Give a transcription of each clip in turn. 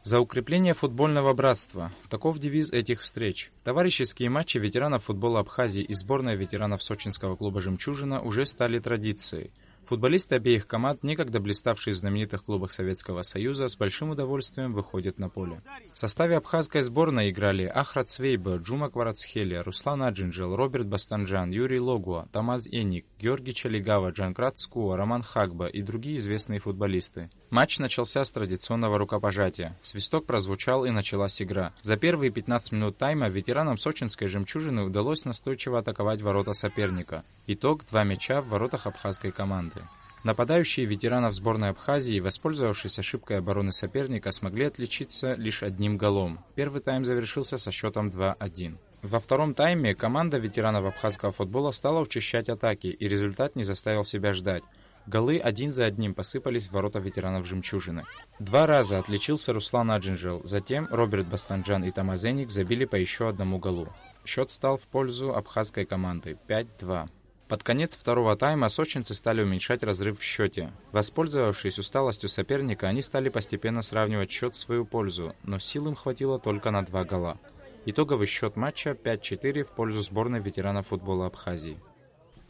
За укрепление футбольного братства. Таков девиз этих встреч. Товарищеские матчи ветеранов футбола Абхазии и сборной ветеранов сочинского клуба «Жемчужина» уже стали традицией. Футболисты обеих команд, некогда блиставшие в знаменитых клубах Советского Союза, с большим удовольствием выходят на поле. В составе абхазской сборной играли Ахрат Свейба, Джума Кварацхелия, Руслан Аджинджел, Роберт Бастанджан, Юрий Логуа, Тамаз Эник, Георгий Чалигава, Джанкрат Скуа, Роман Хагба и другие известные футболисты. Матч начался с традиционного рукопожатия. Свисток прозвучал и началась игра. За первые 15 минут тайма ветеранам сочинской «Жемчужины» удалось настойчиво атаковать ворота соперника. Итог – 2 мяча в воротах абхазской команды. Нападающие ветеранов сборной Абхазии, воспользовавшись ошибкой обороны соперника, смогли отличиться лишь одним голом. Первый тайм завершился со счетом 2-1. Во втором тайме команда ветеранов абхазского футбола стала учащать атаки, и результат не заставил себя ждать. Голы один за одним посыпались в ворота ветеранов «Жемчужины». 2 раза отличился Руслан Аджинджел, затем Роберт Бастанджан и Тамаз Эник забили по еще одному голу. Счет стал в пользу абхазской команды 5-2. Под конец второго тайма сочинцы стали уменьшать разрыв в счете. Воспользовавшись усталостью соперника, они стали постепенно сравнивать счет в свою пользу, но сил им хватило только на 2 гола. Итоговый счет матча 5-4 в пользу сборной ветеранов футбола Абхазии.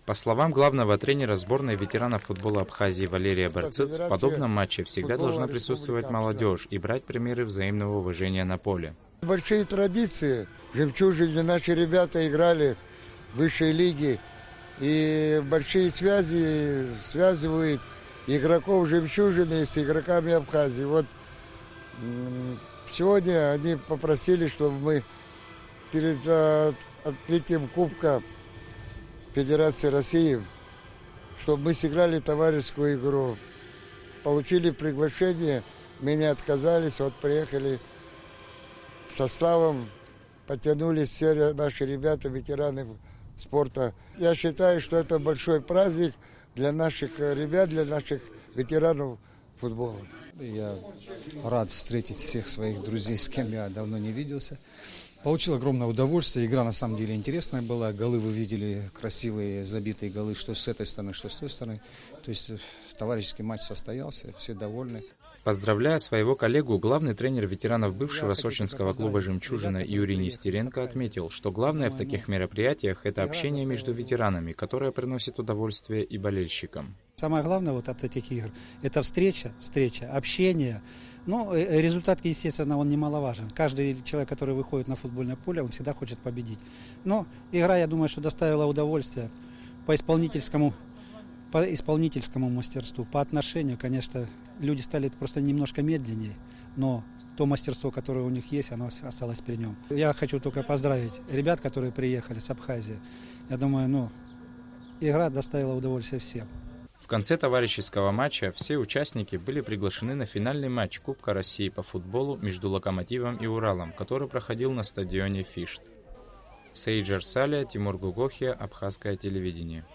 По словам главного тренера сборной ветеранов футбола Абхазии Валерия Барцыц, в подобном матче всегда должна присутствовать молодежь и брать примеры взаимного уважения на поле. Большие традиции. В «Жемчужине» наши ребята играли в высшей лиге. И большие связи связывают игроков «Жемчужины» с игроками Абхазии. Вот сегодня они попросили, чтобы мы перед открытием Кубка Федерации России, чтобы мы сыграли товарищескую игру. Получили приглашение, мы не отказались, вот приехали составом, потянулись все наши ребята, ветераны спорта. Я считаю, что это большой праздник для наших ребят, для наших ветеранов футбола. Я рад встретить всех своих друзей, с кем я давно не виделся. Получил огромное удовольствие. Игра на самом деле интересная была. Голы вы видели, красивые забитые голы, что с этой стороны, что с той стороны. То есть товарищеский матч состоялся, все довольны. Поздравляя своего коллегу, главный тренер ветеранов бывшего сочинского клуба «Жемчужина» Юрий Нестеренко отметил, что главное в таких мероприятиях – это общение между ветеранами, которое приносит удовольствие и болельщикам. Самое главное вот от этих игр – это встреча, общение. Ну, результат, естественно, он немаловажен. Каждый человек, который выходит на футбольное поле, он всегда хочет победить. Но игра, я думаю, что доставила удовольствие по исполнительскому мастерству, по отношению, конечно, люди стали просто немножко медленнее, но то мастерство, которое у них есть, оно осталось при нем. Я хочу только поздравить ребят, которые приехали с Абхазии. Я думаю, игра доставила удовольствие всем. В конце товарищеского матча все участники были приглашены на финальный матч Кубка России по футболу между «Локомотивом» и «Уралом», который проходил на стадионе «Фишт». Сейджар Салия, Тимур Гугохия, Абхазское телевидение.